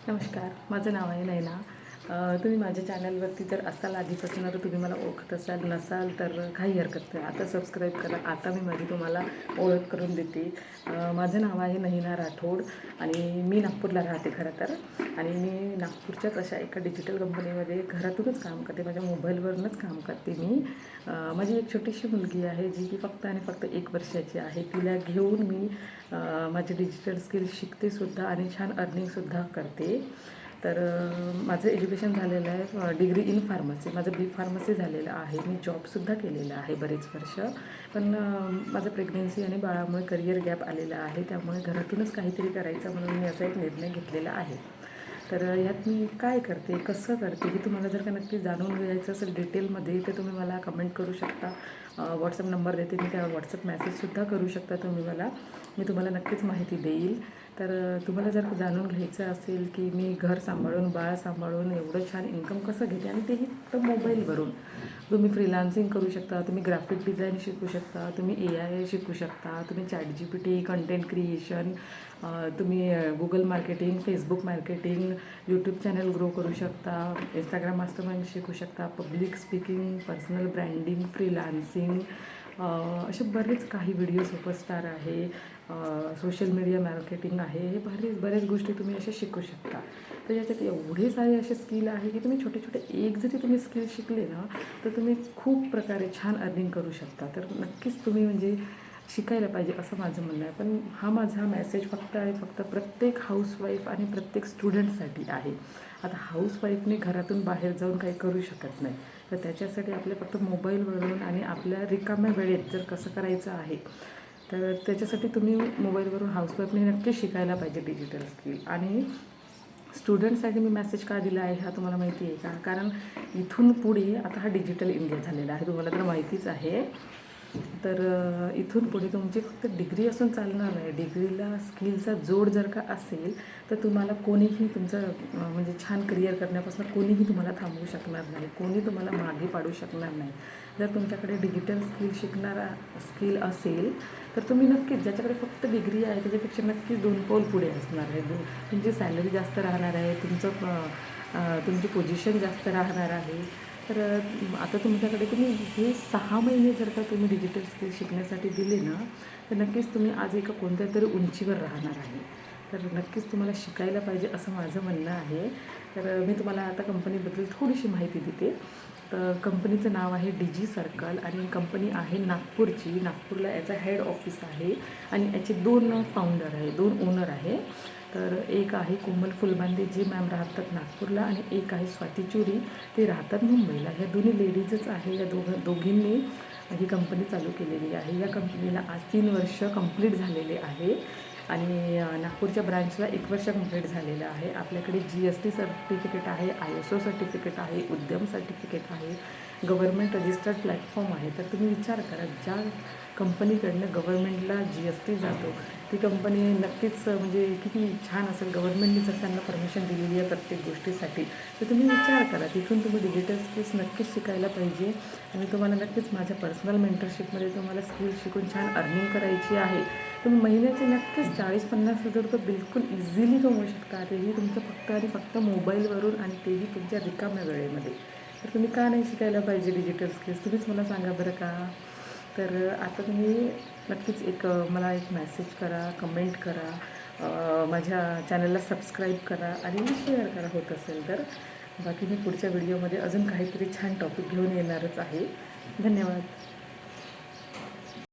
नमस्कार, माझं नाव आहे नैना. तुम्ही माझ्या चॅनलवरती जर असाल आधीपासून तर तुम्ही मला ओळखत असाल, नसाल तर काही हरकत नाही. आता सबस्क्राईब करा. आता मी माझी तुम्हाला ओळख करून देते. माझं नाव आहे नैना राठोड आणि मी नागपूरला राहते खरं तर. आणि मी नागपूरच्याच अशा एका डिजिटल कंपनीमध्ये घरातूनच काम करते. माझ्या मोबाईलवरूनच काम करते मी. माझी एक छोटीशी मुलगी आहे जी की फक्त आणि फक्त 1 वर्षाची आहे. तिला घेऊन मी माझे डिजिटल स्किल्स शिकतेसुद्धा आणि छान अर्निंगसुद्धा करते. तर माझं एज्युकेशन झालेलं आहे डिग्री इन फार्मसी. माझं बी फार्मसी झालेलं आहे. मी जॉबसुद्धा केलेला आहे बरेच वर्ष. पण माझं प्रेग्नेन्सी आणि बाळामुळे करिअर गॅप आलेला आहे. त्यामुळे घरातूनच काहीतरी करायचं म्हणून मी असा एक निर्णय घेतलेला आहे. तर ह्यात मी काय करते, कसं करते हे तुम्हाला जर का नक्की जाणून घ्यायचं असेल डिटेलमध्ये तर तुम्ही मला कमेंट करू शकता. व्हॉट्सअप नंबर देते मी, त्या व्हॉट्सअप मेसेजसुद्धा करू शकता तुम्ही मला. मी तुम्हाला नक्कीच माहिती देईल. तर तुम्हाला जर जाणून घ्यायचं असेल की मी घर सांभाळून बाळ सांभाळून एवढं छान इन्कम कसं घेते आणि तेही फक्त मोबाईलवरून. तुम्ही फ्रीलान्सिंग करू शकता, तुम्ही ग्राफिक डिझाईन शिकू शकता, तुम्ही AI शिकू शकता, तुम्ही ChatGPT, कंटेंट क्रिएशन, तुम्ही Google marketing, Facebook marketing, YouTube channel grow करू शकता, इंस्टाग्राम मास्टरमाइंड शिकू शकता, public speaking, personal branding, freelancing, असे बरेच काही व्हिडिओ सुपरस्टार आहे, सोशल मीडिया मार्केटिंग आहे. हे बरेच गोष्टी तुम्ही असे शिकू शकता. तर याच्यात एवढे सारे असे स्किल आहे की तुम्ही छोटे छोटे एक जरी तुम्ही स्किल शिकले ना तर तुम्ही खूप प्रकारे छान अर्निंग करू शकता. तर नक्कीच तुम्ही म्हणजे शिकायला पाहिजे असं माझं म्हणणं आहे. पण हा माझा मेसेज फक्त आणि फक्त प्रत्येक हाऊसवाईफ आणि प्रत्येक स्टुडंटसाठी आहे. आता हाऊसवाईफने घरातून बाहेर जाऊन काही करू शकत नाही. तर त्याच्यासाठी आपल्या फक्त मोबाईलवरून आणि आपल्या रिकाम्या वेळेत जर कसं करायचं आहे तर त्याच्यासाठी तुम्ही मोबाईलवरून हाऊसवाईफने नक्कीच शिकायला पाहिजे डिजिटल स्किल. आणि स्टुडंटसाठी मी मेसेज का दिला आहे हा तुम्हाला माहिती आहे का? कारण इथून पुढे आता हा डिजिटल इंडिया झालेला आहे, तुम्हाला तर माहितीच आहे. तर इथून पुढे तुमची फक्त डिग्री असून चालणार नाही. डिग्रीला स्किलचा जोड जर का असेल तर तुम्हाला कोणीही तुमचं म्हणजे छान करिअर करण्यापासून कोणीही तुम्हाला थांबवू शकणार नाही, कोणी तुम्हाला मागे पाडू शकणार नाही. जर तुमच्याकडे डिजिटल स्किल शिकणारा स्किल असेल तर तुम्ही नक्कीच, ज्याच्याकडे फक्त डिग्री आहे त्याच्यापेक्षा नक्कीच 2 पाऊल पुढे असणार आहे. तुमची सॅलरी जास्त राहणार आहे, तुमची पोझिशन जास्त राहणार आहे. तर आता तुमच्याकडे तुम्ही हे 6 महिने जर का तुम्ही डिजिटल स्किल शिकण्यासाठी दिले ना तर नक्कीच तुम्ही आज एका कोणत्या तरी उंचीवर राहणार आहे. तर नक्कीच तुम्हाला शिकायला पाहिजे असं माझं म्हणणं आहे. तर मी तुम्हाला आता कंपनीबद्दल थोडीशी माहिती देते. तर कंपनीचं नाव आहे DG सर्कल आणि कंपनी आहे नागपूरची. नागपूरला याचा हेड ऑफिस आहे आणि याचे 2 फाउंडर आहे, 2 ओनर आहे. तर एक आहे कोमल फुलबांदे जे मॅम राहतात नागपूरला आणि एक आहे स्वाती चुरी, ते राहतात मुंबईला. ह्या दोन्ही लेडीजच आहे. या दोघींनी ही कंपनी चालू केलेली आहे. या कंपनीला आज 3 वर्ष कंप्लीट झालेले आहे आणि नागपूरच्या ब्रांचला 1 वर्ष कंप्लीट झालेलं आहे. आपल्याकडे GST सर्टिफिकेट आहे, ISO सर्टिफिकेट आहे, उद्यम सर्टिफिकेट आहे, गव्हर्मेंट रजिस्टर्ड प्लॅटफॉर्म आहे. तर तुम्ही विचार करा, ज्या कंपनीकडनं गव्हर्मेंटला GST जातो ती कंपनी नक्कीच म्हणजे किती छान असेल. गव्हर्मेंटने जर त्यांना परमिशन दिलेली आहे प्रत्येक गोष्टीसाठी तर तुम्ही विचार करा, तिथून तुम्ही डिजिटल स्किल्स नक्कीच शिकायला पाहिजे. आणि तुम्हाला नक्कीच माझ्या पर्सनल मेंटरशिपमध्ये तुम्हाला स्किल्स शिकून छान अर्निंग करायची आहे. तुम्ही महिन्याचे नक्कीच 40-50 हजार रुपये बिलकुल इझिली कमवू शकता. तेही तुमचं फक्त आणि फक्त मोबाईलवरून आणि तेही तुमच्या रिकाम्या वेळेमध्ये. तर तुम्ही का नाही शिकायला पाहिजे डिजिटल स्किल्स? तुम्हीच मला सांगा बरं का? तर आता तुम्ही नक्कीच मला एक मेसेज करा, कमेंट करा, माझ्या चॅनलला सबस्क्राईब करा आणि शेअर करा होत असेल तर. बाकी मी पुढच्या व्हिडिओमध्ये अजून काहीतरी छान टॉपिक घेऊन येणारच आहे. धन्यवाद.